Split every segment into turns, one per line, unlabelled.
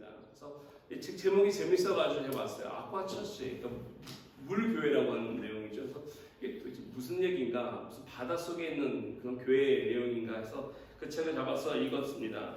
있습니다. 그래서 이 책 제목이 재밌어가지고 해봤어요. 아쿠아처치, 그러니까 물교회라고 하는 내용이죠. 그래서 이게 도대체 무슨 얘기인가, 무슨 바닷속에 있는 그런 교회의 내용인가 해서 그 책을 잡아서 읽었습니다.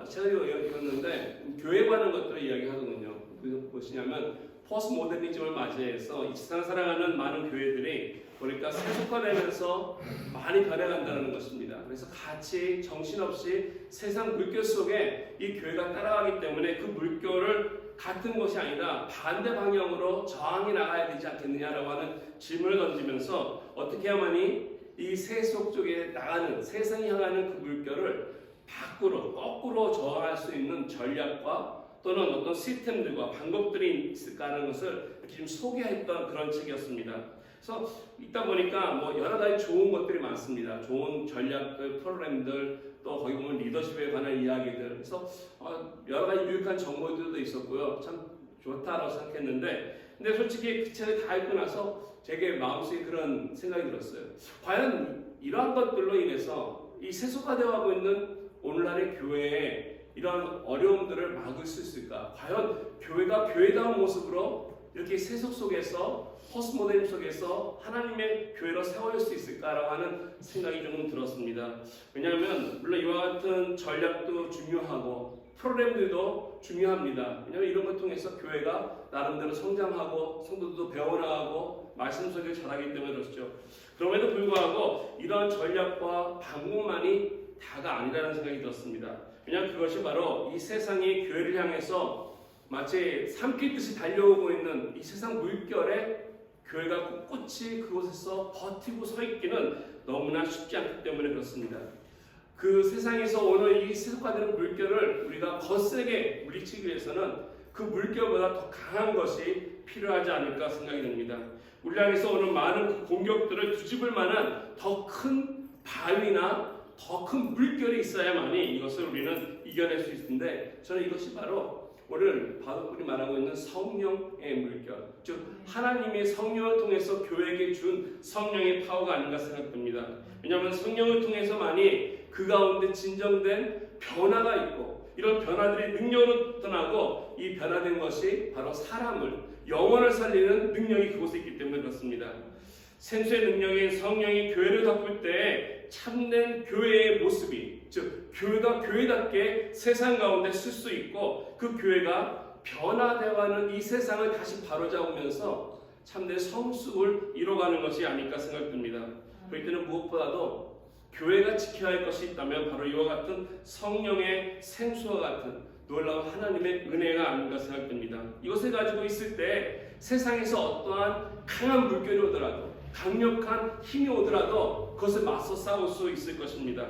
책을 읽었는데 교회에 관한 것들을 이야기하거든요. 무엇이냐면 포스트 모더니즘을 맞이해서 이 세상을 살아가는 많은 교회들이 보니까 세속화되면서 많이 변해간다는 것입니다. 그래서 같이 정신없이 세상 물결 속에 이 교회가 따라가기 때문에 그 물결을 같은 것이 아니라 반대 방향으로 저항해 나가야 되지 않겠느냐라고 하는 질문을 던지면서 어떻게 해야만이 이 세속 쪽에 나가는 세상이 향하는 그 물결을 거꾸로 저항할 수 있는 전략과 또는 어떤 시스템들과 방법들이 있을까 하는 것을 이렇게 좀 소개했던 그런 책이었습니다. 그래서 읽다 보니까 뭐 여러 가지 좋은 것들이 많습니다. 좋은 전략들, 프로그램들, 또 거기 보면 리더십에 관한 이야기들. 그래서 여러 가지 유익한 정보들도 있었고요. 참 좋다라고 생각했는데, 근데 솔직히 그 책을 다 읽고 나서 제게 마음속에 그런 생각이 들었어요. 과연 이러한 것들로 인해서 이 세속화되어가고 있는 오늘날의 교회에 이러한 어려움들을 막을 수 있을까? 과연 교회가 교회다운 모습으로 이렇게 세속 속에서 포스트모더니즘 속에서 하나님의 교회로 세워질 수 있을까라고 하는 생각이 조금 들었습니다. 왜냐하면 물론 이와 같은 전략도 중요하고 프로그램들도 중요합니다. 왜냐하면 이런 걸 통해서 교회가 나름대로 성장하고 성도들도 배워나가고 말씀 소개를 잘하기 때문에 그렇죠. 그럼에도 불구하고 이러한 전략과 방법만이 다가 아니라는 생각이 들었습니다. 왜냐하면 그것이 바로 이 세상이 교회를 향해서 마치 삼키듯이 달려오고 있는 이 세상 물결에 교회가 꿋꿋이 그곳에서 버티고 서 있기는 너무나 쉽지 않기 때문에 그렇습니다. 그 세상에서 오는 이 세속화되는 물결을 우리가 거세게 물리치기 위해서는 그 물결보다 더 강한 것이 필요하지 않을까 생각이 듭니다. 우리 향해서 오는 많은 그 공격들을 뒤집을 만한 더 큰 바위나 더 큰 물결이 있어야만이 이것을 우리는 이겨낼 수 있는데, 저는 이것이 바로 오늘 바울이 말하고 있는 성령의 물결, 즉 하나님의 성령을 통해서 교회에게 준 성령의 파워가 아닌가 생각됩니다. 왜냐하면 성령을 통해서만이 그 가운데 진정된 변화가 있고, 이런 변화들이 능력으로 드러나고, 이 변화된 것이 바로 사람을, 영혼을 살리는 능력이 그곳에 있기 때문에 그렇습니다. 생수의 능력인 성령이 교회를 덮을 때 참된 교회의 모습이, 즉 교회가 교회답게 세상 가운데 쓸 수 있고, 그 교회가 변화되어가는 이 세상을 다시 바로잡으면서 참된 성숙을 이뤄가는 것이 아닐까 생각됩니다. 그럴 때는 무엇보다도 교회가 지켜야 할 것이 있다면 바로 이와 같은 성령의 생수와 같은 놀라운 하나님의 은혜가 아닌가 생각됩니다. 이것을 가지고 있을 때 세상에서 어떠한 강한 물결이 오더라도, 강력한 힘이 오더라도 그것을 맞서 싸울 수 있을 것입니다.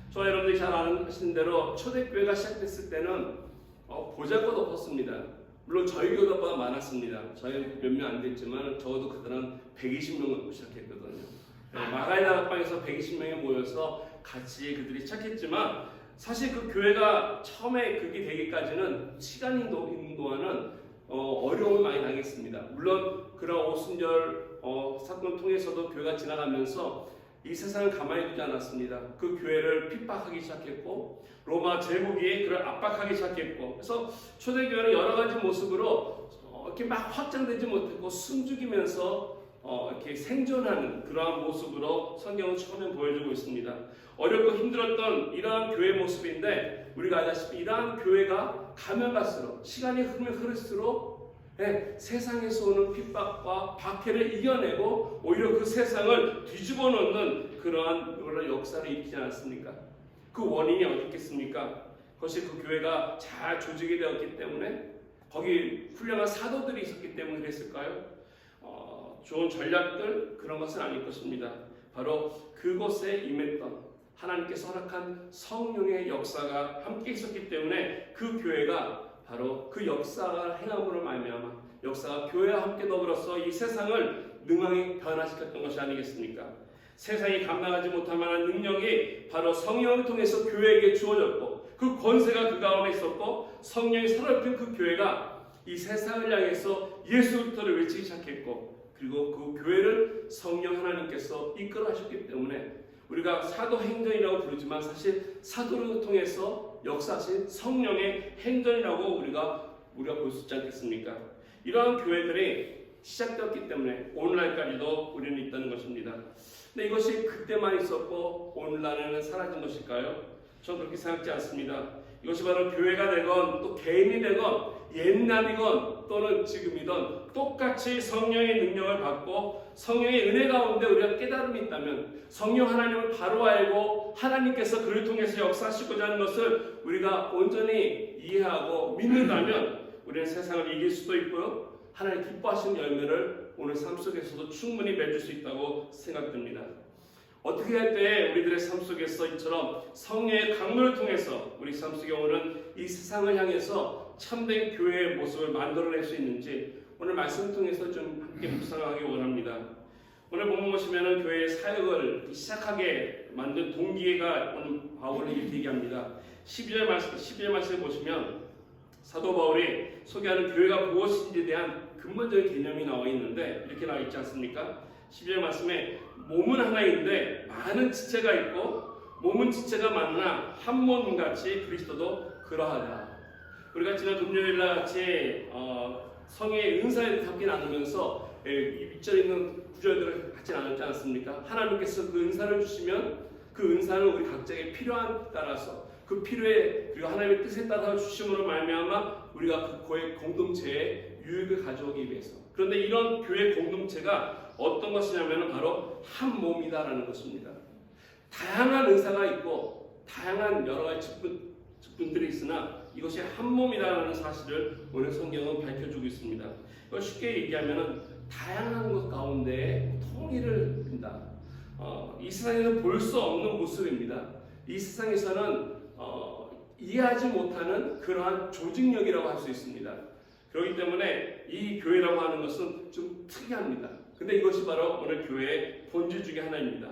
저와 여러분들이 잘 아시는 대로 초대교회가 시작됐을 때는 보잘것 없었습니다. 물론 저희 교회보다 많았습니다. 저희 몇 명 안 됐지만 적어도 그들은 120명을 시작했거든요. 마가의 다락방에서 120명이 모여서 같이 그들이 시작했지만, 사실 그 교회가 처음에 그게 되기까지는 시간이 있는 동안은 어려움을 많이 당했습니다. 물론 그런 오순절 사건을 통해서도 교회가 지나가면서 이 세상을 가만히 두지 않았습니다. 그 교회를 핍박하기 시작했고, 로마 제국이 그를 압박하기 시작했고, 그래서 초대교회는 여러 가지 모습으로 이렇게 막 확장되지 못했고 숨죽이면서 이렇게 생존하는 그러한 모습으로 성경은 처음에 보여주고 있습니다. 어렵고 힘들었던 이러한 교회 모습인데, 우리가 알다시피 이러한 교회가 가면 갈수록, 시간이 흐를수록 세상에서 오는 핍박과 박해를 이겨내고 오히려 그 세상을 뒤집어 놓는 그러한 역사를 일으키지 않았습니까? 그 원인이 어디 있겠습니까? 그것이 그 교회가 잘 조직이 되었기 때문에, 거기 훌륭한 사도들이 있었기 때문에 그랬을까요? 좋은 전략들, 그런 것은 아닐 것입니다. 바로 그곳에 임했던 하나님께서 허락한 성령의 역사가 함께 있었기 때문에 그 교회가 바로 그 역사가 행함으로 말미암아 역사가 교회와 함께 더불어서 이 세상을 능하게 변화시켰던 것이 아니겠습니까? 세상이 감당하지 못할 만한 능력이 바로 성령을 통해서 교회에게 주어졌고, 그 권세가 그 가운데 있었고, 성령이 사로잡힌 그 교회가 이 세상을 향해서 예수 그리스도를 외치기 시작했고, 그리고 그 교회를 성령 하나님께서 이끌어 하셨기 때문에 우리가 사도행전이라고 부르지만 사실 사도를 통해서 역사하신 성령의 행전이라고 우리가 볼 수 있지 않겠습니까? 이러한 교회들이 시작되었기 때문에 오늘날까지도 우리는 있다는 것입니다. 근데 이것이 그때만 있었고 오늘날에는 사라진 것일까요? 저는 그렇게 생각지 않습니다. 이것이 바로 교회가 되건 또 개인이 되건 옛날이건 또는 지금이든 똑같이 성령의 능력을 받고 성령의 은혜 가운데 우리가 깨달음이 있다면 성령 하나님을 바로 알고 하나님께서 그를 통해서 역사하시고자 하는 것을 우리가 온전히 이해하고 믿는다면 우리는 세상을 이길 수도 있고요. 하나님 기뻐하시는 열매를 오늘 삶 속에서도 충분히 맺을 수 있다고 생각됩니다. 어떻게 할 때 우리들의 삶 속에서 이처럼 성령의 강물을 통해서 우리 삶 속에 오는 이 세상을 향해서 참된 교회의 모습을 만들어낼 수 있는지 오늘 말씀 통해서 좀 함께 묵상하기 원합니다. 오늘 본문 보시면은 교회의 사역을 시작하게 만든 동기가 오늘 바울이 이렇게 얘기합니다. 12절 말씀 보시면 사도 바울이 소개하는 교회가 무엇인지에 대한 근본적인 개념이 나와 있는데 이렇게 나와 있지 않습니까? 12절 말씀에 몸은 하나인데 많은 지체가 있고 몸은 지체가 많으나 한 몸같이 그리스도도 그러하다. 우리가 지난 금요일날 같이 성령의 은사에 함께 나누면서 밑절에 있는 구절들을 같이 나눴지 않습니까? 하나님께서 그 은사를 주시면 그 은사는 우리 각자의 필요함에 따라서 그 필요에 그리고 하나님의 뜻에 따라 주심으로 말미암아 우리가 그 교회 공동체에 유익을 가져오기 위해서. 그런데 이런 교회 공동체가 어떤 것이냐면 바로 한 몸이다라는 것입니다. 다양한 은사가 있고 다양한 여러 가지 직분들이 있으나 이것이 한 몸이라는 사실을 오늘 성경은 밝혀주고 있습니다. 이걸 쉽게 얘기하면 다양한 것 가운데 통일을 한다. 이 세상에서 볼 수 없는 모습입니다. 이 세상에서는 이해하지 못하는 그러한 조직력이라고 할 수 있습니다. 그렇기 때문에 이 교회라고 하는 것은 좀 특이합니다. 근데 이것이 바로 오늘 교회의 본질 중에 하나입니다.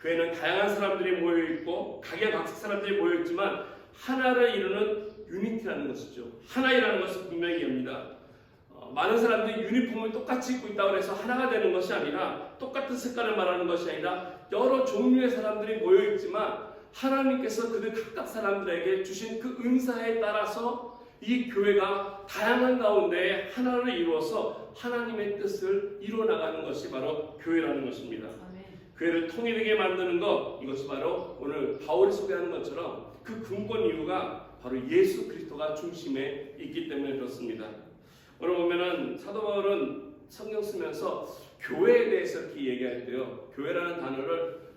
교회는 다양한 사람들이 모여있고 각양각색 사람들이 모여있지만 하나를 이루는 유니티라는 것이죠. 하나이라는 것을 분명히 합니다. 많은 사람들이 유니폼을 똑같이 입고 있다고 해서 하나가 되는 것이 아니라 똑같은 색깔을 말하는 것이 아니라 여러 종류의 사람들이 모여있지만 하나님께서 그들 각각 사람들에게 주신 그 은사에 따라서 이 교회가 다양한 가운데 하나를 이루어서 하나님의 뜻을 이루어나가는 것이 바로 교회라는 것입니다. 교회를 통일하게 만드는 것, 이것이 바로 오늘 바울이 소개하는 것처럼 그 근본 이유가 바로 예수 그리스도가 중심에 있기 때문에 그렇습니다. 오늘 보면은 사도 바울은 성경 쓰면서 교회에 대해서 이렇게 얘기할 때요, 교회라는 단어를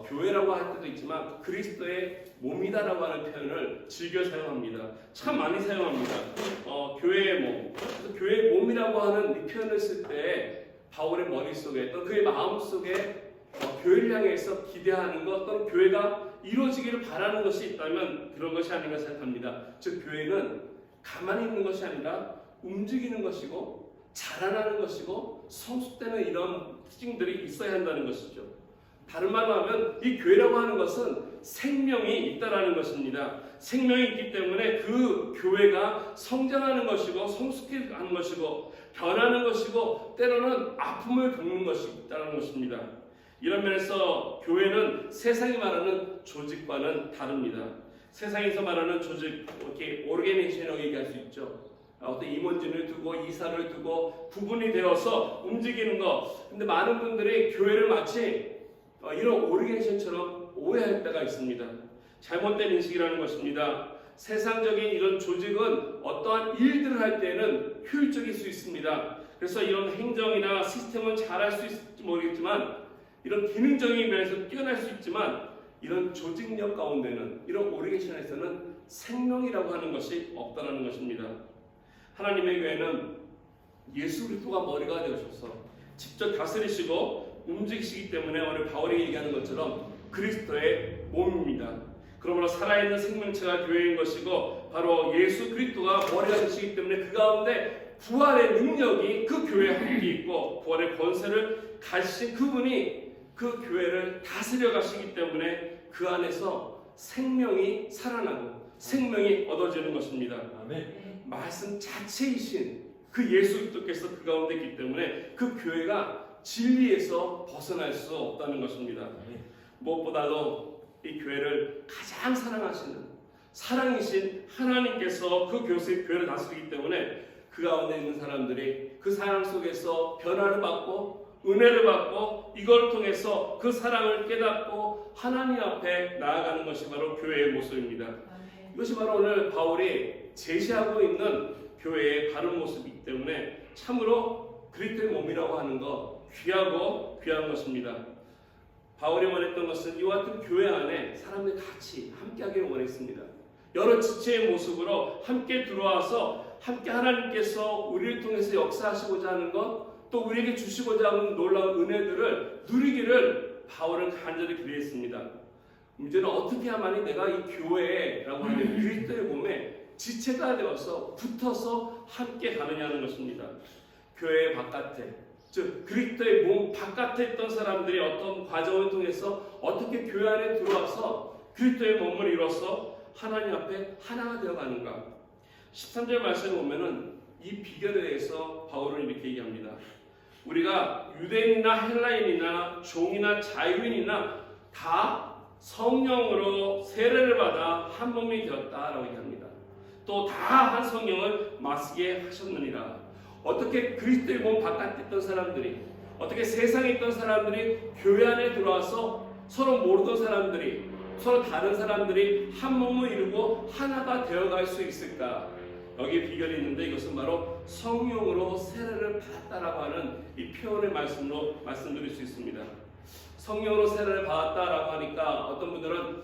교회라고 할 때도 있지만 그리스도의 몸이다라고 하는 표현을 즐겨 사용합니다. 참 많이 사용합니다. 교회의 몸, 그래서 교회의 몸이라고 하는 이 표현을 쓸 때 바울의 머릿속에 또 그의 마음속에 교회를 향해서 기대하는 것 또는 교회가 이루어지기를 바라는 것이 있다면 그런 것이 아닌가 생각합니다. 즉 교회는 가만히 있는 것이 아니라 움직이는 것이고 자라나는 것이고 성숙되는 이런 특징들이 있어야 한다는 것이죠. 다른 말로 하면 이 교회라고 하는 것은 생명이 있다라는 것입니다. 생명이 있기 때문에 그 교회가 성장하는 것이고 성숙해가는 것이고 변하는 것이고 때로는 아픔을 겪는 것이 있다는 것입니다. 이런 면에서 교회는 세상이 말하는 조직과는 다릅니다. 세상에서 말하는 조직, 이렇게 오르게네이션이라고 얘기할 수 있죠. 어떤 임원진을 두고 이사를 두고 구분이 되어서 움직이는 것. 근데 많은 분들이 교회를 마치 이런 오르게네이션처럼 오해할 때가 있습니다. 잘못된 인식이라는 것입니다. 세상적인 이런 조직은 어떠한 일들을 할 때는 효율적일 수 있습니다. 그래서 이런 행정이나 시스템은 잘할 수 있을지 모르겠지만 이런 기능적인 면에서 뛰어날 수 있지만 이런 조직력 가운데는 이런 오르게이션에서는 생명이라고 하는 것이 없다는 것입니다. 하나님의 교회는 예수 그리스도가 머리가 되어셔서 직접 다스리시고 움직이시기 때문에 오늘 바울이 얘기하는 것처럼 그리스도의 몸입니다. 그러므로 살아있는 생명체가 교회인 것이고 바로 예수 그리스도가 머리가 되시기 때문에 그 가운데 부활의 능력이 그 교회에 함께 있고 부활의 권세를 가지신 그분이 그 교회를 다스려 가시기 때문에 그 안에서 생명이 살아나고 생명이 얻어지는 것입니다. 아멘. 말씀 자체이신 그 예수 그리스도께서 그 가운데 있기 때문에 그 교회가 진리에서 벗어날 수 없다는 것입니다. 무엇보다도 이 교회를 가장 사랑하시는 사랑이신 하나님께서 그 교회를 다스리기 때문에 그 가운데 있는 사람들이 그 사랑 속에서 변화를 받고 은혜를 받고 이걸 통해서 그 사랑을 깨닫고 하나님 앞에 나아가는 것이 바로 교회의 모습입니다. 이것이 바로 오늘 바울이 제시하고 있는 교회의 바른 모습이기 때문에 참으로 그리스도의 몸이라고 하는 것 귀하고 귀한 것입니다. 바울이 원했던 것은 이와 같은 교회 안에 사람들이 같이 함께하기를 원했습니다. 여러 지체의 모습으로 함께 들어와서 함께 하나님께서 우리를 통해서 역사하시고자 하는 것, 또 우리에게 주시고자 하는 놀라운 은혜들을 누리기를 바울은 간절히 기대했습니다. 문제는 어떻게 하만이 내가 이 교회라고 하는 그리스도의 몸에 지체가 되어서 붙어서 함께 가느냐는 것입니다. 교회 바깥에, 즉 그리스도의 몸 바깥에 있던 사람들이 어떤 과정을 통해서 어떻게 교회 안에 들어와서 그리스도의 몸을 이뤄서 하나님 앞에 하나가 되어가는가. 13절 말씀에 보면은 이 비결에 대해서 바울은 이렇게 얘기합니다. 우리가 유대인이나 헬라인이나 종이나 자유인이나 다 성령으로 세례를 받아 한 몸이 되었다라고 얘기합니다. 또 다 한 성령을 마시게 하셨느니라. 어떻게 그리스도의 몸 바깥에 있던 사람들이, 어떻게 세상에 있던 사람들이 교회 안에 들어와서 서로 모르던 사람들이, 서로 다른 사람들이 한 몸을 이루고 하나가 되어갈 수 있을까? 여기에 비결이 있는데 이것은 바로 성령으로 세례를 받았다라고 하는 이 표현의 말씀으로 말씀드릴 수 있습니다. 성령으로 세례를 받았다라고 하니까 어떤 분들은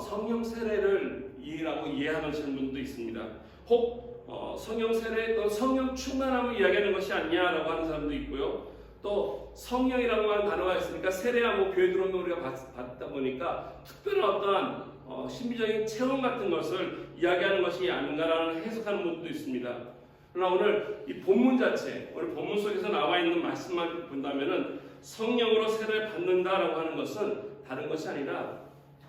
성령 세례를 이해하시는 분도 있습니다. 혹 성령 세례 또 성령 충만함을 이야기하는 것이 아니냐라고 하는 사람도 있고요. 또 성령이라고 하는 단어가 있으니까 세례하고 교회 들어오면 우리가 받다 보니까 특별한 어떠한 신비적인 체험 같은 것을 이야기하는 것이 아닌가라는 해석하는 분들도 있습니다. 그러나 오늘 이 본문 자체, 오늘 본문 속에서 나와 있는 말씀만 본다면은 성령으로 세례를 받는다라고 하는 것은 다른 것이 아니라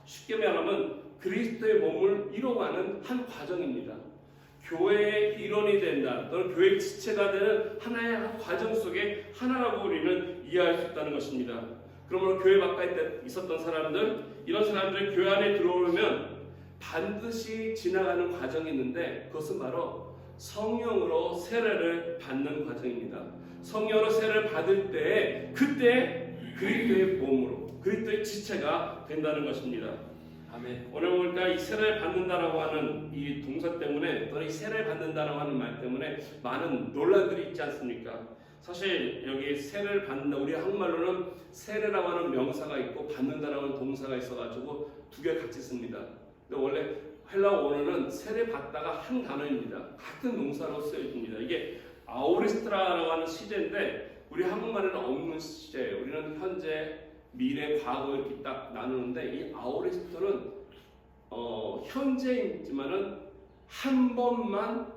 쉽게 말하면 그리스도의 몸을 이뤄가는 한 과정입니다. 교회의 일원이 된다, 또는 교회의 지체가 되는 하나의 한 과정 속에 하나라고 우리는 이해할 수 있다는 것입니다. 그러므로 교회 바깥에 있었던 사람들, 이런 사람들이 교회 안에 들어오면 반드시 지나가는 과정이 있는데 그것은 바로 성령으로 세례를 받는 과정입니다. 성령으로 세례를 받을 때 그때 그리스도의 몸으로, 그리스도의 지체가 된다는 것입니다. 아멘. 오늘 보니까 이 세례를 받는다라고 하는 이 동사 때문에, 또는 이 세례를 받는다라고 하는 말 때문에 많은 논란들이 있지 않습니까? 사실 여기 세례를 받는다, 우리 한국말로는 세례라고 하는 명사가 있고 받는다라고 하는 동사가 있어가지고 두 개 같이 씁니다. 근데 원래 헬라어 원어는 세례 받다가 한 단어입니다. 같은 동사로 쓰여집니다. 이게 아우리스트라라고 하는 시제인데 우리 한국말에는 없는 시제예요. 우리는 현재, 미래, 과거 이렇게 딱 나누는데 이 아우리스트는 현재이지만은 한 번만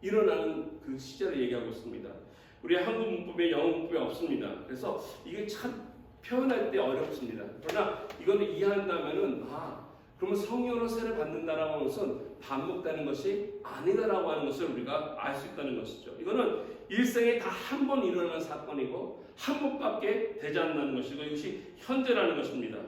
일어나는 그 시제를 얘기하고 있습니다. 우리 한국 문법에 영어 문법에 없습니다. 그래서 이게 참 표현할 때 어렵습니다. 그러나 이거는 이해한다면은 그러면 성령으로 세례를 받는다라고 하는 것은 반복되는 것이 아니다라고 하는 것을 우리가 알 수 있다는 것이죠. 이거는 일생에 다 한 번 일어나는 사건이고 한 번밖에 되지 않는 것이고 이것이 현재라는 것입니다.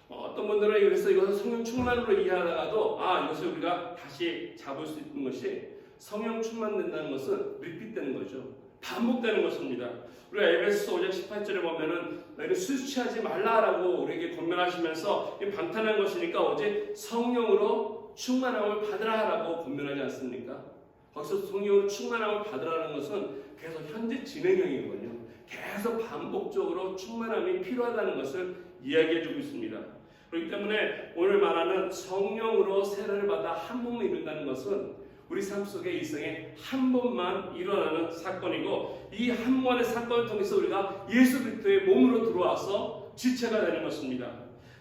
어떤 분들은 그래서 이것을 성령 충만으로 이해하다가도 이것을 우리가 다시 잡을 수 있는 것이 성령 충만된다는 것은 리핏되는 거죠. 반복되는 것입니다. 우리가 에베소서 5장 18절에 보면은 너희는 술 취하지 말라라고 우리에게 권면하시면서 방탄한 것이니까 어제 성령으로 충만함을 받으라라고 권면하지 않습니까? 거기서 성령으로 충만함을 받으라는 것은 계속 현재 진행형이거든요. 계속 반복적으로 충만함이 필요하다는 것을 이야기해주고 있습니다. 그렇기 때문에 오늘 말하는 성령으로 세례를 받아 한 몸을 이룬다는 것은 우리 삶 속에 일생에 한 번만 일어나는 사건이고 이 한 번의 사건을 통해서 우리가 예수 그리스도의 몸으로 들어와서 지체가 되는 것입니다.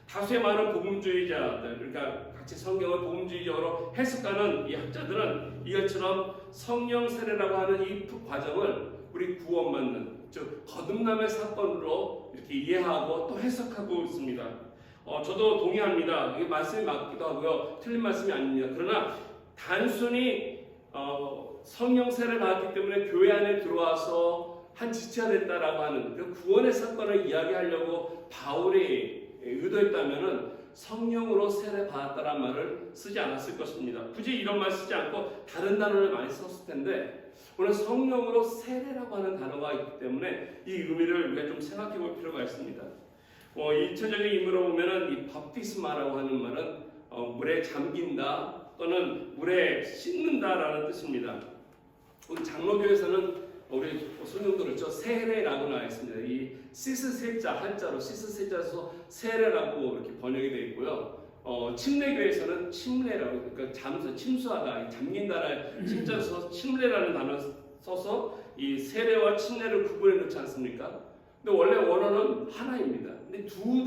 다수의 많은 복음주의자들, 그러니까 같이 성경을 복음주의적으로 해석하는 이 학자들은 이것처럼 성령 세례라고 하는 이 과정을 우리 구원받는, 즉 거듭남의 사건으로 이렇게 이해하고 또 해석하고 있습니다. 저도 동의합니다. 이게 말씀이 맞기도 하고요, 틀린 말씀이 아닙니다. 그러나 단순히 성령 세례를 받았기 때문에 교회 안에 들어와서 한 지체가 됐다라고 하는 그 구원의 사건을 이야기하려고 바울이 의도했다면은 성령으로 세례 받았다는 말을 쓰지 않았을 것입니다. 굳이 이런 말 쓰지 않고 다른 단어를 많이 썼을 텐데 오늘 성령으로 세례라고 하는 단어가 있기 때문에 이 의미를 우리가 좀 생각해 볼 필요가 있습니다. 1차적인 의미로 보면은 이 바프티스마라고 하는 말은 물에 잠긴다 또는 물에 씻는다라는 뜻입니다. 우리 장로교에서는 우리 성경도 그렇죠. 세례라고 나와 있습니다. 이 시스세자 한자로 시스세자에서 세례라고 이렇게 번역이 되어 있고요. 침례교에서는 침례라고 그러니까 침수하다 잠긴다라는 침자에서 침례라는 단어 써서 이 세례와 침례를 구분해 놓지 않습니까? 근데 원래 원어는 하나입니다. 근데 두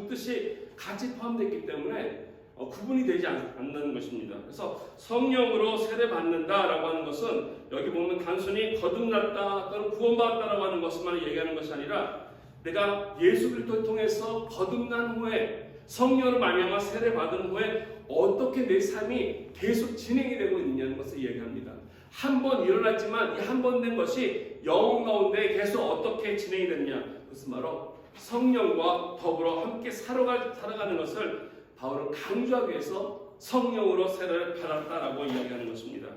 뜻이 같이 포함되어 있기 때문에 구분이 되지 않는 것입니다. 그래서 성령으로 세례받는다라고 하는 것은 여기 보면 단순히 거듭났다 또는 구원받았다라고 하는 것만 얘기하는 것이 아니라 내가 예수 그리스도를 통해서 거듭난 후에 성령으로 말미암아 세례받은 후에 어떻게 내 삶이 계속 진행이 되고 있느냐는 것을 얘기합니다. 한 번 일어났지만 이 한 번 된 것이 영혼 가운데 계속 어떻게 진행이 됐냐, 그것은 바로 성령과 더불어 함께 살아가는 것을 바울은 강조하기 위해서 성령으로 세례를 받았다라고 이야기하는 것입니다.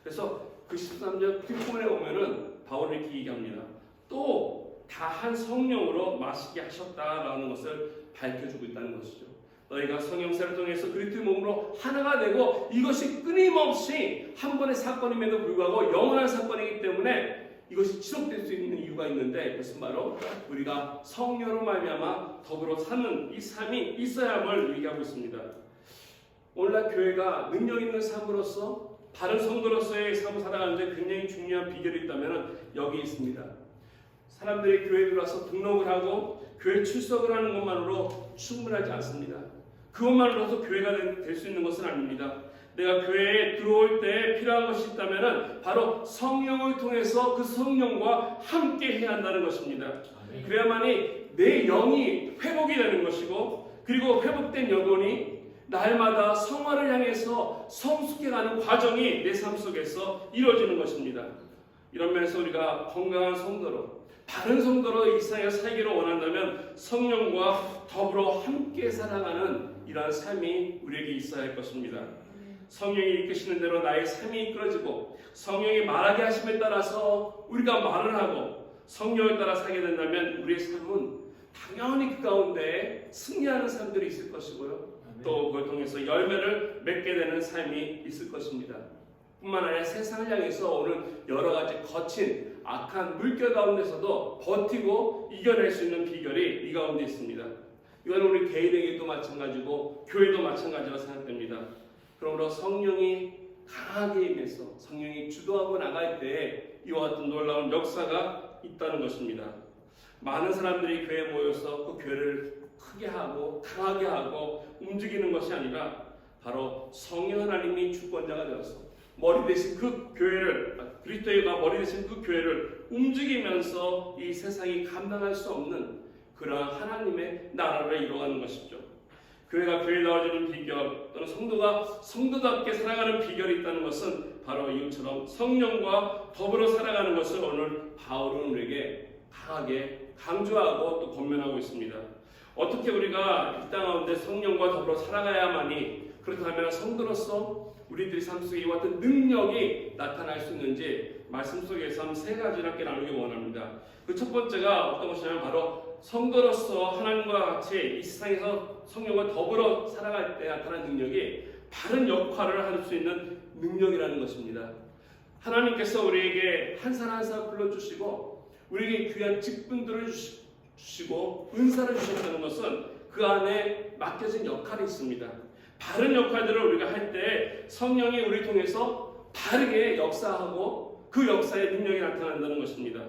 그래서 그 13절 뒷부분에 보면은 바울이 이렇게 얘기합니다. 또 다 한 성령으로 마시게 하셨다라는 것을 밝혀주고 있다는 것이죠. 너희가 성령 세례를 통해서 그리스도의 몸으로 하나가 되고 이것이 끊임없이 한 번의 사건임에도 불구하고 영원한 사건이기 때문에 이것이 지속될 수 있는 이유가 있는데 그것은 바로 우리가 성령으로 말미암아 더불어 사는 이 삶이 있어야 함을 얘기하고 있습니다. 오늘날 교회가 능력 있는 삶으로서 바른 성도로서의 삶을 살아가는데 굉장히 중요한 비결이 있다면 여기 있습니다. 사람들이 교회에 들어와서 등록을 하고 교회 출석을 하는 것만으로 충분하지 않습니다. 그것만으로도 교회가 될 수 있는 것은 아닙니다. 내가 교회에 들어올 때 필요한 것이 있다면 바로 성령을 통해서 그 성령과 함께 해야 한다는 것입니다. 그래야만이 내 영이 회복이 되는 것이고 그리고 회복된 영혼이 날마다 성화를 향해서 성숙해가는 과정이 내 삶 속에서 이루어지는 것입니다. 이런 면에서 우리가 건강한 성도로 바른 성도로 이 세상에 살기를 원한다면 성령과 더불어 함께 살아가는 이러한 삶이 우리에게 있어야 할 것입니다. 성령이 이끄시는 대로 나의 삶이 이끌어지고 성령이 말하게 하심에 따라서 우리가 말을 하고 성령을 따라 살게 된다면 우리의 삶은 당연히 그 가운데 승리하는 삶들이 있을 것이고요. 또 그걸 통해서 열매를 맺게 되는 삶이 있을 것입니다. 뿐만 아니라 세상을 향해서 오늘 여러 가지 거친 악한 물결 가운데서도 버티고 이겨낼 수 있는 비결이 이 가운데 있습니다. 이건 우리 개인에게도 마찬가지고 교회도 마찬가지라 생각됩니다. 그러므로 성령이 강하게 임해서 성령이 주도하고 나갈 때에 이와 같은 놀라운 역사가 있다는 것입니다. 많은 사람들이 교회에 모여서 그 교회를 크게 하고 강하게 하고 움직이는 것이 아니라 바로 성령 하나님이 주권자가 되어서 머리 대신 그 교회를 그리스도가 머리 대신 그 교회를 움직이면서 이 세상이 감당할 수 없는 그러한 하나님의 나라를 이루어가는 것이죠. 교회가 교회에 나와주는 비결 또는 성도가 성도답게 살아가는 비결이 있다는 것은 바로 이것처럼 성령과 더불어 살아가는 것을 오늘 바울은 우리에게 강하게 강조하고 또 권면하고 있습니다. 어떻게 우리가 이 땅 가운데 성령과 더불어 살아가야만이 그렇다면 성도로서 우리들의 삶 속에 이와 같은 능력이 나타날 수 있는지 말씀 속에서 한 세 가지를 함께 나누기 원합니다. 그 첫 번째가 어떤 것이냐면 바로 성도로서 하나님과 같이 이 세상에서 성령과 더불어 살아갈 때 나타나는 능력이 바른 역할을 할 수 있는 능력이라는 것입니다. 하나님께서 우리에게 한 사람 한 사람 불러주시고 우리에게 귀한 직분들을 주시고 은사를 주셨다는 것은 그 안에 맡겨진 역할이 있습니다. 바른 역할들을 우리가 할 때 성령이 우리 통해서 바르게 역사하고 그 역사의 능력이 나타난다는 것입니다.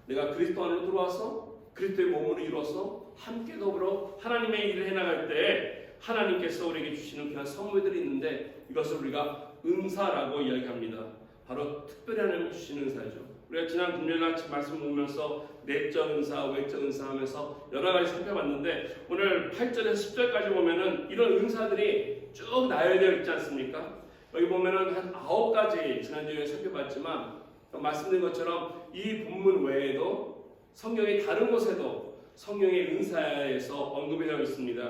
내가 그리스도 안으로 들어와서 그리스도의 몸으로 이루어서 함께 더불어 하나님의 일을 해나갈 때 하나님께서 우리에게 주시는 그런 선물들이 있는데 이것을 우리가 은사라고 이야기합니다. 바로 특별히 하나님이 주시는 은사죠. 우리가 지난 금요일날 말씀 보면서 내적 은사, 외적 은사 하면서 여러 가지 살펴봤는데 오늘 8절에서 10절까지 보면은 이런 은사들이 쭉 나열되어 있지 않습니까? 여기 보면은 한 9가지 지난주에 살펴봤지만 말씀드린 것처럼 이 본문 외에도 성경의 다른 곳에도 성령의 은사에서 언급이 되어 있습니다.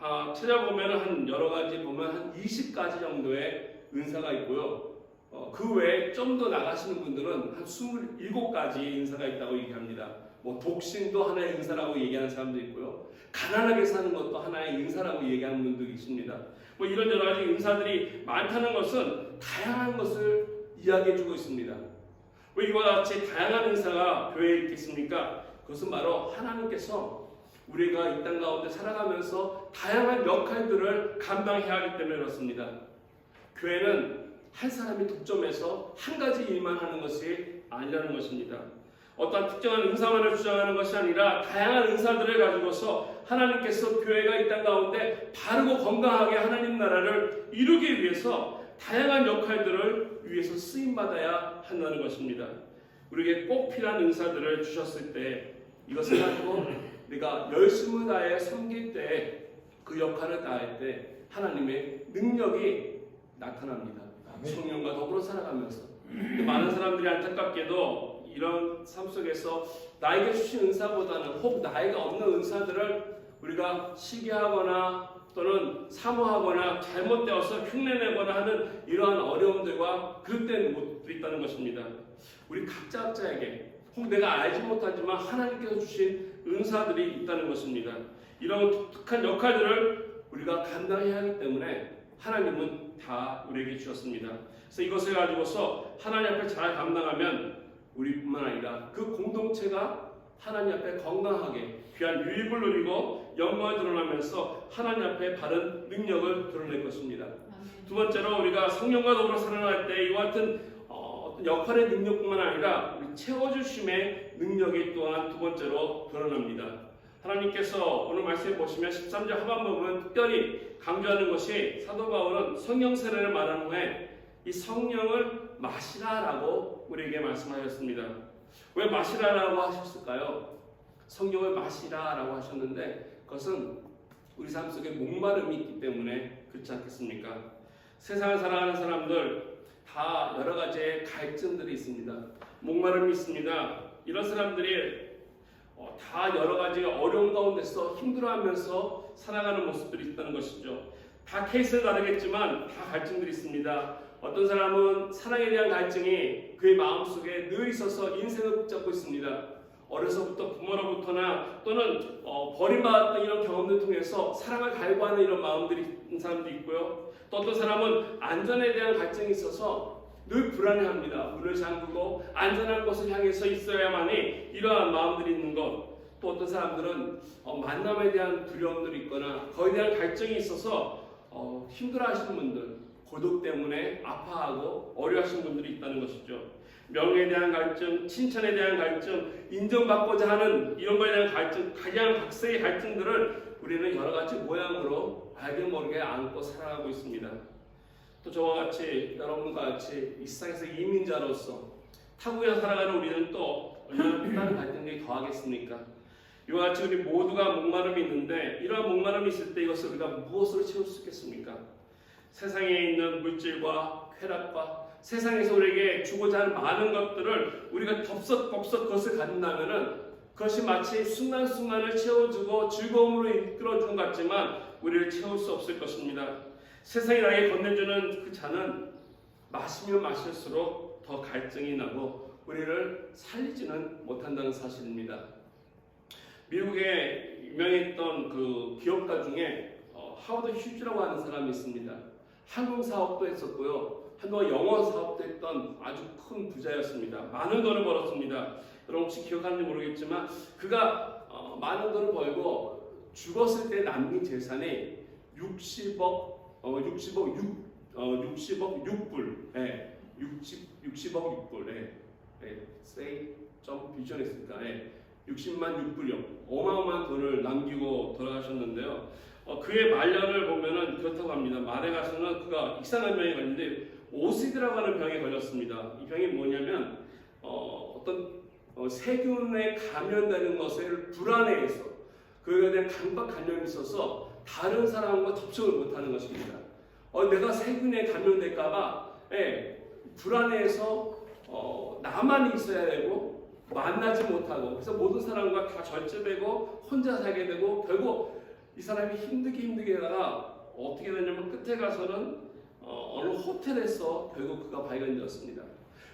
찾아보면 한 여러 가지 보면 한 20가지 정도의 은사가 있고요. 그 외에 좀 더 나가시는 분들은 한 27가지 은사가 있다고 얘기합니다. 뭐 독신도 하나의 은사라고 얘기하는 사람도 있고요. 가난하게 사는 것도 하나의 은사라고 얘기하는 분도 있습니다. 뭐 이런 여러 가지 은사들이 많다는 것은 다양한 것을 이야기해주고 있습니다. 왜 이와 같이 다양한 은사가 교회에 있겠습니까? 그것은 바로 하나님께서 우리가 이 땅 가운데 살아가면서 다양한 역할들을 감당해야 하기 때문에 그렇습니다. 교회는 한 사람이 독점해서 한 가지 일만 하는 것이 아니라는 것입니다. 어떤 특정한 은사만을 주장하는 것이 아니라 다양한 은사들을 가지고서 하나님께서 교회가 이 땅 가운데 바르고 건강하게 하나님 나라를 이루기 위해서 다양한 역할들을 위해서 쓰임받아야 한다는 것입니다. 우리에게 꼭 필요한 은사들을 주셨을 때 이것을 가지고 내가 열심을 다해 섬길 때 그 역할을 다할 때 하나님의 능력이 나타납니다. 성령과 더불어 살아가면서. 많은 사람들이 안타깝게도 이런 삶 속에서 나에게 주신 은사보다는 혹 나이가 없는 은사들을 우리가 시기하거나 또는 사모하거나 잘못되어서 흉내내거나 하는 이러한 어려움들과 그릇된 것들이 있다는 것입니다. 우리 각자에게 혹 내가 알지 못하지만 하나님께서 주신 은사들이 있다는 것입니다. 이런 독특한 역할들을 우리가 감당해야 하기 때문에 하나님은 다 우리에게 주셨습니다. 그래서 이것을 가지고서 하나님 앞에 잘 감당하면 우리뿐만 아니라 그 공동체가 하나님 앞에 건강하게 귀한 유익을 누리고 영광을 드러나면서 하나님 앞에 바른 능력을 드러낼 것입니다. 두 번째로 우리가 성령과 더불어 살아갈 때 이와 같은 어떤 역할의 능력뿐만 아니라 우리 채워주심의 능력이 또한 두 번째로 드러납니다. 하나님께서 오늘 말씀해 보시면 13절 하반부분 특별히 강조하는 것이 사도 바울은 성령 세례를 말한 후에 이 성령을 마시라라고 우리에게 말씀하셨습니다. 왜 마시라라고 하셨을까요? 성령을 마시라라고 하셨는데 그것은 우리 삶 속에 목마름이 있기 때문에 그렇지 않겠습니까? 세상을 살아가는 사람들 다 여러 가지의 갈증들이 있습니다. 목마름이 있습니다. 이런 사람들이 다 여러 가지 어려운 가운데서 힘들어하면서 살아가는 모습들이 있다는 것이죠. 다 케이스는 다르겠지만 다 갈증들이 있습니다. 어떤 사람은 사랑에 대한 갈증이 그의 마음속에 늘 있어서 인생을 붙잡고 있습니다. 어려서부터 부모로부터나 또는 버림받았던 이런 경험을 통해서 사랑을 갈구하는 이런 마음들이 있는 사람도 있고요. 또 어떤 사람은 안전에 대한 갈증이 있어서 늘 불안해합니다. 문을 잠그고 안전한 곳을 향해서 있어야만이 이러한 마음들이 있는 것. 또 어떤 사람들은 만남에 대한 두려움들이 있거나 거기에 대한 갈증이 있어서 힘들어하시는 분들, 고독 때문에 아파하고 어려워하시는 분들이 있다는 것이죠. 명예에 대한 갈증, 칭찬에 대한 갈증, 인정받고자 하는 이런 것에 대한 갈증, 가장 각색의 갈증들을 우리는 여러 가지 모양으로 알게 모르게 안고 살아가고 있습니다. 또 저와 같이 여러분과 같이 이 세상에서 이민자로서 타국에서 살아가는 우리는 또 얼마나 다른 갈등들이 더하겠습니까? 이와 같이 우리 모두가 목마름이 있는데 이러한 목마름이 있을 때 이것을 우리가 무엇으로 채울 수 있겠습니까? 세상에 있는 물질과 쾌락과 세상에서 우리에게 주고자 하는 많은 것들을 우리가 덥석덥석 그것을 가진다면은 그것이 마치 순간순간을 채워주고 즐거움으로 이끌어주는 것 같지만 우리를 채울 수 없을 것입니다. 세상이 나에게 건네주는 그 잔은 마시면 마실수록 더 갈증이 나고 우리를 살리지는 못한다는 사실입니다. 미국에 유명했던 그 기업가 중에 하워드 휴즈라고 하는 사람이 있습니다. 항공 사업도 했었고요. 한동안 영어 사업도 했던 아주 큰 부자였습니다. 많은 돈을 벌었습니다. 여러분 혹시 기억하는지 모르겠지만 그가 많은 돈을 벌고 죽었을 때 남긴 재산이 60억 6불, 예, 60억 6불, say 좀 비전했으니까, 60만 6불이요. 어마어마한 돈을 남기고 돌아가셨는데요. 그의 말년을 보면은 그렇다고 합니다. 말에 가서는 그가 이상한 병에 걸렸는데 오시드라고 하는 병에 걸렸습니다. 이 병이 뭐냐면 어떤 세균에 감염되는 것을 불안해해서 그에 대한 강박 감염이 있어서 다른 사람과 접촉을 못하는 것입니다. 내가 세균에 감염될까봐 불안해해서 나만 있어야 되고 만나지 못하고 그래서 모든 사람과 다 절제되고 혼자 살게 되고 결국 이 사람이 힘들게다가 어떻게 되냐면 끝에 가서는 어느 호텔에서 결국 그가 발견되었습니다.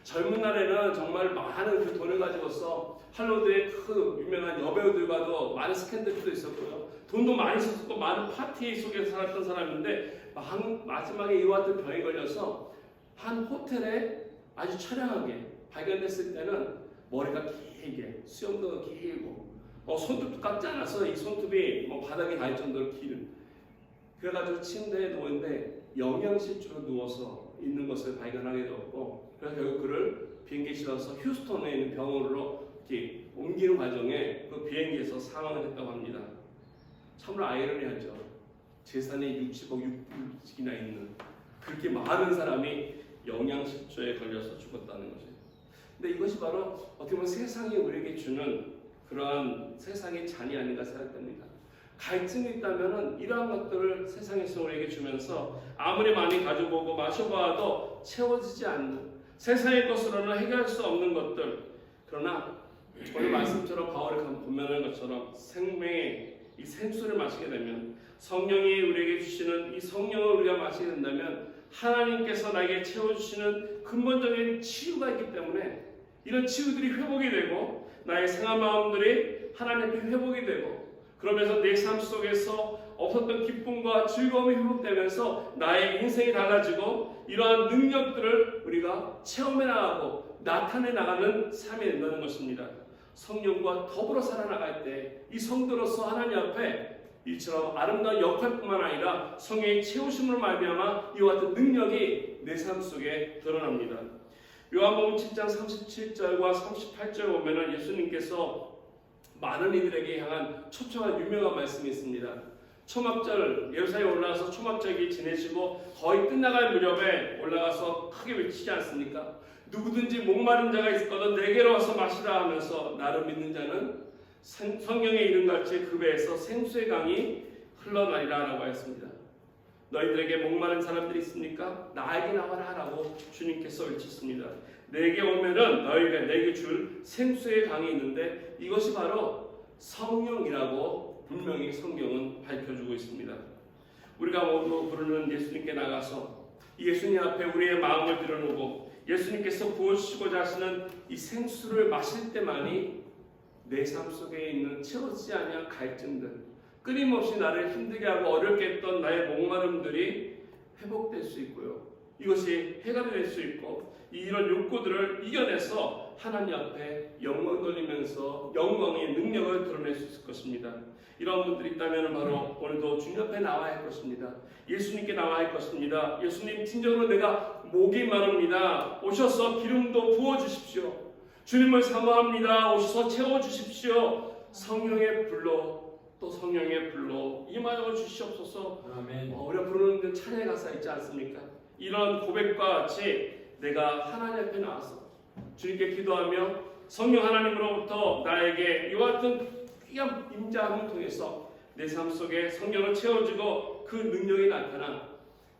젊은 날에는 정말 많은 그 돈을 가지고서 할리우드의 그 유명한 여배우들과도 많은 스캔들도 있었고요. 돈도 많이 썼고 많은 파티 속에서 살았던 사람인데 마지막에 이와 같은 병에 걸려서 한 호텔에 아주 처량하게 발견됐을 때는 머리가 길게, 수염도 길고 손톱도 깎지 않아서 이 손톱이 바닥에 닿을 정도로 긴, 그래가지고 침대에 누웠는데 영양실조로 누워서 있는 것을 발견하게 되었고, 그래서 결국 그를 비행기에 실어서 휴스턴에 있는 병원으로 이렇게 옮기는 과정에 그 비행기에서 사망을 했다고 합니다. 참으로 아이러니하죠. 재산이 60억 6불씩이나 있는 그렇게 많은 사람이 영양실조에 걸려서 죽었다는 거죠. 근데 이것이 바로 어떻게 보면 세상이 우리에게 주는 그러한 세상의 잔이 아닌가 생각됩니다. 갈증이 있다면 이러한 것들을 세상에서 우리에게 주면서 아무리 많이 가져보고 마셔봐도 채워지지 않는 세상의 것으로는 해결할 수 없는 것들, 그러나 오늘 말씀처럼 바울이 보면한 것처럼 생명의 이 생수를 마시게 되면, 성령이 우리에게 주시는 이 성령을 우리가 마시게 된다면 하나님께서 나에게 채워주시는 근본적인 치유가 있기 때문에 이런 치유들이 회복이 되고 나의 상한 마음들이 하나님 앞에 회복이 되고, 그러면서 내 삶 속에서 없었던 기쁨과 즐거움이 회복되면서 나의 인생이 달라지고 이러한 능력들을 우리가 체험해 나가고 나타내 나가는 삶이 된다는 것입니다. 성령과 더불어 살아나갈 때 이 성도로서 하나님 앞에 이처럼 아름다운 역할뿐만 아니라 성령의 채우심으로 말미암아 이와 같은 능력이 내 삶 속에 드러납니다. 요한복음 7장 37절과 38절 보면은 예수님께서 많은 이들에게 향한 초청한 유명한 말씀이 있습니다. 초막절, 예루살렘에 올라가서 초막절기 지내시고 거의 끝나갈 무렵에 올라가서 크게 외치지 않습니까? 누구든지 목마른 자가 있거든 내게로 와서 마시라 하면서 나를 믿는 자는 성경의 이름같이 그 배에서 생수의 강이 흘러나리라 라고 했습니다. 너희들에게 목마른 사람들이 있습니까? 나에게 나와라 라고 주님께서 외쳤습니다. 내게 오면은 너희가 내게 줄 생수의 강이 있는데 이것이 바로 성령이라고 분명히 성경은 밝혀주고 있습니다. 우리가 모두 부르는 예수님께 나가서 예수님 앞에 우리의 마음을 들여놓고 예수님께서 부어주시고자 하시는 이 생수를 마실 때만이 내 삶 속에 있는 채워지지 아니한 갈증들, 끊임없이 나를 힘들게 하고 어렵게 했던 나의 목마름들이 회복될 수 있고요. 이것이 해결이 될 수 있고 이런 욕구들을 이겨내서 하나님 앞에 영광 돌리면서 영광의 능력을 드러낼 수 있을 것입니다. 이런 분들이 있다면 바로 오늘도 주님 앞에 나와야 할 것입니다. 예수님께 나와야 할 것입니다. 예수님, 진정으로 내가 목이 마릅니다. 오셔서 기름도 부어주십시오. 주님을 사모합니다. 오셔서 채워주십시오. 성령의 불로 또 성령의 불로 임하여 주시옵소서. 우리가 부르는 찬양의 가사 있지 않습니까? 이런 고백과 같이 내가 하나님 앞에 나와서 주님께 기도하며 성령 하나님으로부터 나에게 이와 같은 귀한 임자함을 통해서 내 삶 속에 성령을 채워주고 그 능력이 나타나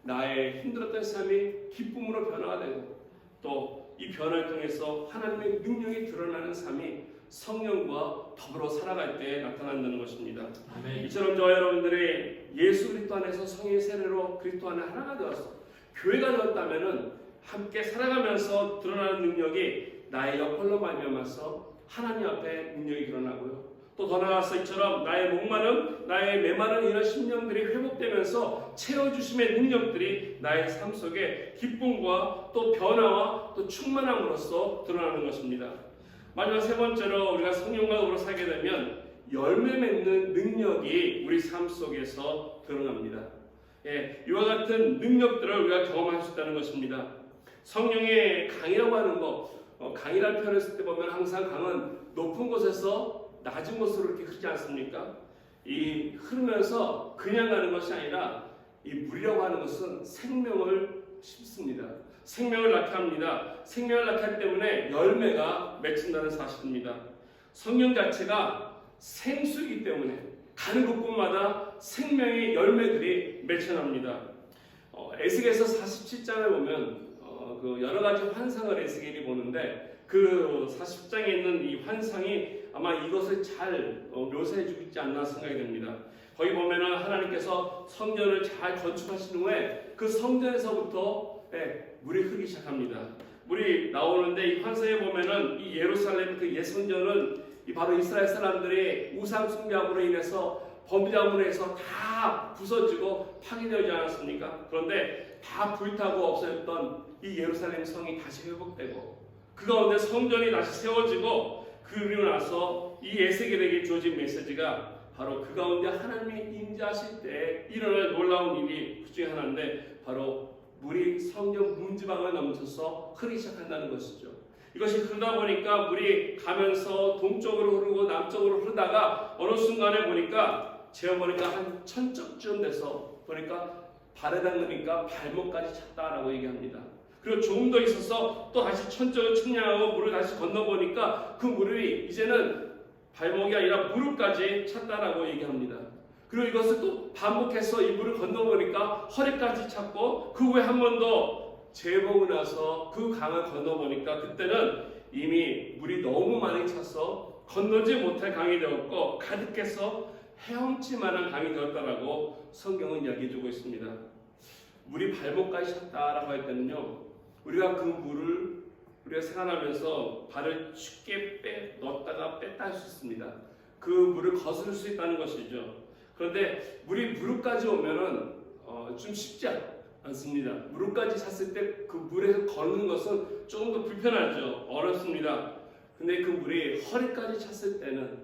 나의 힘들었던 삶이 기쁨으로 변화가 되고 또 이 변화를 통해서 하나님의 능력이 드러나는 삶이 성령과 더불어 살아갈 때 나타난다는 것입니다. 아멘. 이처럼 저와 여러분들이 예수 그리스도 안에서 성의 세례로 그리스도 안에 하나가 되어서 교회가 되었다면 함께 살아가면서 드러나는 능력이 나의 역할로 말미암아서 하나님 앞에 능력이 드러나고요. 또 더 나아가서 이처럼 나의 목마름, 나의 메마른 이런 심령들이 회복되면서 채워주심의 능력들이 나의 삶 속에 기쁨과 또 변화와 또 충만함으로써 드러나는 것입니다. 마지막 세 번째로 우리가 성령과 더불어 살게 되면 열매 맺는 능력이 우리 삶 속에서 드러납니다. 이와 같은 능력들을 우리가 경험할 수 있다는 것입니다. 성령의 강이라고 하는 것, 강이라는 표현을 쓸 때 보면 항상 강은 높은 곳에서 낮은 곳으로 이렇게 흐르지 않습니까? 이 흐르면서 그냥 가는 것이 아니라 이 물이라고 하는 것은 생명을 심습니다. 생명을 낳게 합니다. 생명을 낳게 하기 때문에 열매가 맺힌다는 사실입니다. 성령 자체가 생수이기 때문에 가는 곳곳마다 생명의 열매들이 맺혀납니다. 에스겔서 47장을 보면 그 여러 가지 환상을 에스겔이 보는데 그 40장에 있는 이 환상이 아마 이것을 잘 묘사해 주고 있지 않나 생각이 됩니다. 거기 보면은 하나님께서 성전을 잘 건축하신 후에 그 성전에서부터 물이 흐르기 시작합니다. 물이 나오는데 이 환상에 보면은 이 예루살렘 그 옛 성전은 바로 이스라엘 사람들이 우상 숭배함으로 인해서 범죄함으로 해서 다 부서지고 파괴되지 않았습니까? 그런데 다 불타고 없어졌던 이 예루살렘 성이 다시 회복되고 그 가운데 성전이 다시 세워지고 그리고 나서 이 에스겔에게 주어진 메시지가 바로 그 가운데 하나님이 임재하실 때 일어날 놀라운 일이 그 중에 하나인데 바로 물이 성전 문지방을 넘쳐서 흐르기 시작한다는 것이죠. 이것이 흐르다 보니까 물이 가면서 동쪽으로 흐르고 남쪽으로 흐르다가 어느 순간에 보니까 재어보니까 한 1000쪽쯤 돼서 보니까 발에 닿으니까 발목까지 찼다라고 얘기합니다. 그리고 조금 더 있어서 또 다시 1000쪽을 측량하고 물을 다시 건너보니까 그 물이 이제는 발목이 아니라 무릎까지 찼다라고 얘기합니다. 그리고 이것을 또 반복해서 이 물을 건너보니까 허리까지 찼고 그 후에 한 번 더 재보고 나서 그 강을 건너보니까 그때는 이미 물이 너무 많이 차서 건너지 못할 강이 되었고 가득해서 헤엄치만한 강이 되었다라고 성경은 이야기해주고 있습니다. 물이 발목까지 찼다라고 할 때는요, 우리가 그 물을 우리가 생활하면서 발을 쉽게 넣었다가 뺐다 할 수 있습니다. 그 물을 거스를 수 있다는 것이죠. 그런데 물이 무릎까지 오면은 좀 쉽지 않습니다. 무릎까지 찼을 때 그 물에서 걷는 것은 조금 더 불편하죠. 어렵습니다. 근데 그 물이 허리까지 찼을 때는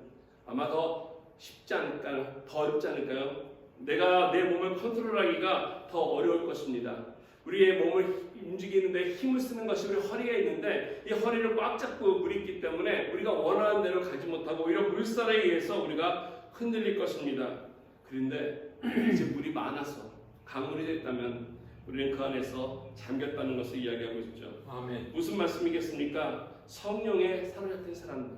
아마 더 쉽지 않을까요? 더 어렵지 않을까요? 내가 내 몸을 컨트롤하기가 더 어려울 것입니다. 우리의 몸을 움직이는데 힘을 쓰는 것이 우리 허리에 있는데 이 허리를 꽉 잡고 물이 있기 때문에 우리가 원하는 대로 가지 못하고 오히려 물살에 의해서 우리가 흔들릴 것입니다. 그런데 이제 물이 많아서 강물이 됐다면 우리는 그 안에서 잠겼다는 것을 이야기하고 있죠.
아멘.
무슨 말씀이겠습니까? 성령에 사로잡힌 사람들,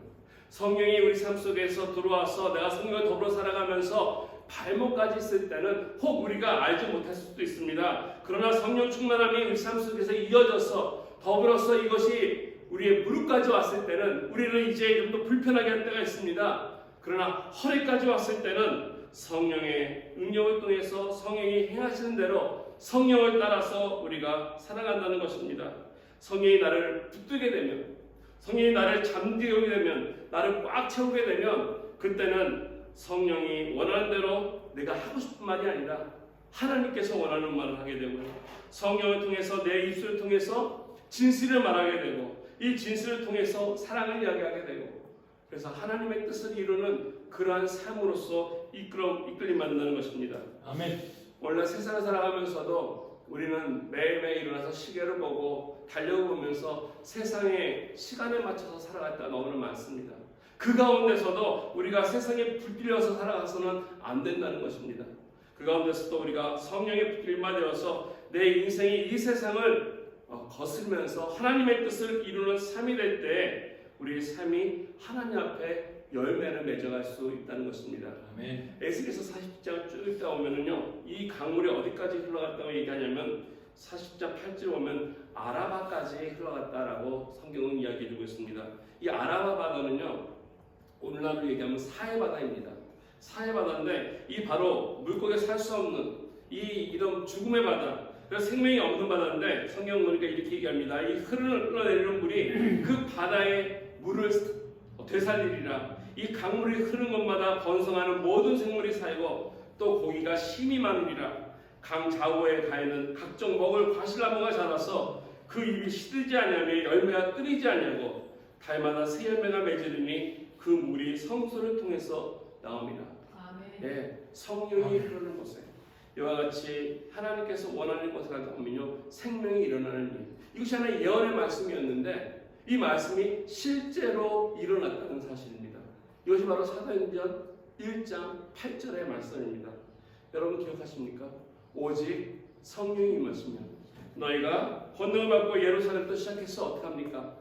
성령이 우리 삶 속에서 들어와서 내가 성령을 더불어 살아가면서 발목까지 있을 때는 혹 우리가 알지 못할 수도 있습니다. 그러나 성령 충만함이 우리 삶 속에서 이어져서 더불어서 이것이 우리의 무릎까지 왔을 때는 우리는 이제 좀 더 불편하게 할 때가 있습니다. 그러나 허리까지 왔을 때는 성령의 능력을 통해서 성령이 행하시는 대로 성령을 따라서 우리가 살아간다는 것입니다. 성령이 나를 붙들게 되면, 성령이 나를 잠들게 되면, 나를 꽉 채우게 되면 그때는 성령이 원하는 대로 내가 하고 싶은 말이 아니라 하나님께서 원하는 말을 하게 되고요. 성령을 통해서 내 입술을 통해서 진실을 말하게 되고 이 진실을 통해서 사랑을 이야기하게 되고 그래서 하나님의 뜻을 이루는 그러한 삶으로서 이끌림 만드는 것입니다.
아멘.
원래 세상을 살아가면서도 우리는 매일매일 일어나서 시계를 보고 달려보면서 세상의 시간에 맞춰서 살아갈 때가 너무나 많습니다. 그 가운데서도 우리가 세상에 붙들려서 살아가서는 안 된다는 것입니다. 그 가운데서도 우리가 성령의 붙들림만 되어서 내 인생이 이 세상을 거슬면서 하나님의 뜻을 이루는 삶이 될 때 우리의 삶이 하나님 앞에 열매를 맺어갈 수 있다는 것입니다.
아멘.
에스겔서 40장 쭉 읽다 보면은요, 이 강물이 어디까지 흘러갔다고 얘기하냐면 40장 8절 보면 아라바까지 흘러갔다라고 성경은 이야기해주고 있습니다. 이 아라바 바다는요, 오늘날로 얘기하면 사해바다입니다. 사해바다인데 이 바로 물고기에 살 수 없는 이런 죽음의 바다, 그래서 생명이 없는 바다인데 성경 보니까 이렇게 얘기합니다. 이 흘러내리는 물이 그 바다의 물을 되살리리라. 이 강물이 흐르는 곳마다 번성하는 모든 생물이 살고 또 고기가 심이 많으리라. 강 좌우에 가 있는 각종 먹을 과실나무가 자라서 그 잎이 시들지 아니하며 열매가 끊이지 아니하고 달마다 새 열매가 맺으리니 그 물이 성소를 통해서 나옵니다.
아멘.
네, 성령이 흐르는 곳에 이와 같이 하나님께서 원하는 곳에 가면요 생명이 일어나는 일. 이것이 하나의 예언의 말씀이었는데 이 말씀이 실제로 일어났다는 사실입니다. 이것이 바로 사도행전 1장 8절의 말씀입니다. 여러분 기억하십니까? 오직 성령이 임하시면 너희가 권능을 받고 예루살렘부터 시작해서 어떻게 합니까?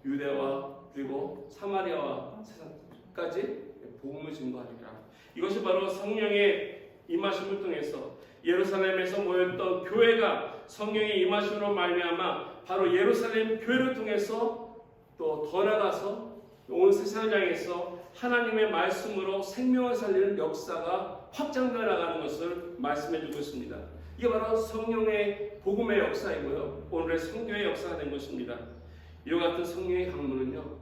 유대와 그리고 사마리아와 세상까지 복음을 증거하리라. 이것이 바로 성령의 임하심을 통해서 예루살렘에서 모였던 교회가 성령의 임하심으로 말미암아 바로 예루살렘 교회를 통해서 또 더 나아가서 온 세상을 향해서 하나님의 말씀으로 생명을 살리는 역사가 확장되어 나가는 것을 말씀해 주고 있습니다. 이게 바로 성령의 복음의 역사이고요. 오늘의 성교의 역사가 된 것입니다. 이와 같은 성령의 강물은요,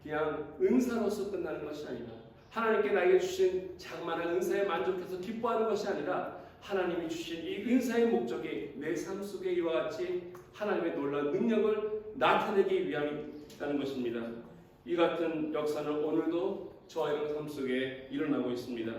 그냥 은사로서 끝나는 것이 아니라 하나님께 나에게 주신 자그마한 은사에 만족해서 기뻐하는 것이 아니라 하나님이 주신 이 은사의 목적이 내 삶 속에 이와 같이 하나님의 놀라운 능력을 나타내기 위함이라는 것입니다. 이 같은 역사는 오늘도 저와 여러분 삶 속에 일어나고 있습니다.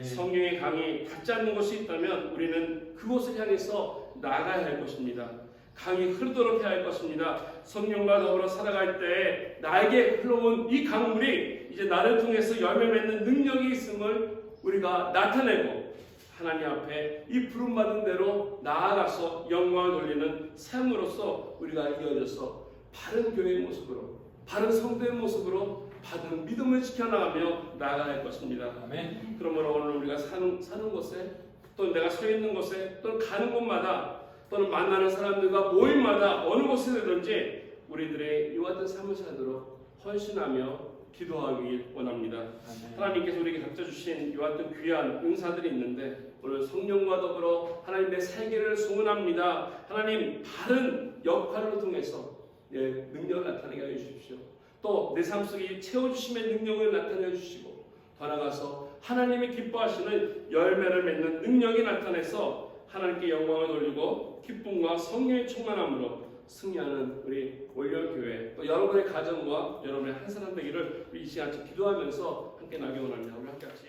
성령의 강이 닿지 않는 곳이 있다면 우리는 그곳을 향해서 나가야 할 것입니다. 강이 흐르도록 해야 할 것입니다. 성령과 더불어 살아갈 때 나에게 흘러온 이 강물이 이제 나를 통해서 열매 맺는 능력이 있음을 우리가 나타내고 하나님 앞에 이 부름받은 대로 나아가서 영광을 돌리는 삶으로서 우리가 이어져서 바른 교회의 모습으로, 바른 성도의 모습으로 받은 믿음을 지켜나가며 나아가야 할 것입니다.
아멘.
그러므로 오늘 우리가 사는 곳에, 또는 내가 서 있는 곳에, 또는 가는 곳마다, 또는 만나는 사람들과 모임마다 어느 곳이든지 우리들의 이와 같은 삶을 살도록 헌신하며 기도하길 원합니다.
아멘.
하나님께서 우리에게 닥쳐주신 이와 같은 귀한 은사들이 있는데 오늘 성령과 더불어 하나님 내 살기를 소원합니다. 하나님 바른 역할로 통해서 능력을 나타내게 하여 주십시오. 또 내 삶 속에 채워주심의 능력을 나타내 주시고 더 나아가서 하나님이 기뻐하시는 열매를 맺는 능력이 나타내서 하나님께 영광을 돌리고 기쁨과 성령의 충만함으로 승리하는 우리 올려교회, 또 여러분의 가정과 여러분의 한 사람 되기를 우리 이 시간 기도하면서 함께 나가기 원합니다. 우리 함께 같이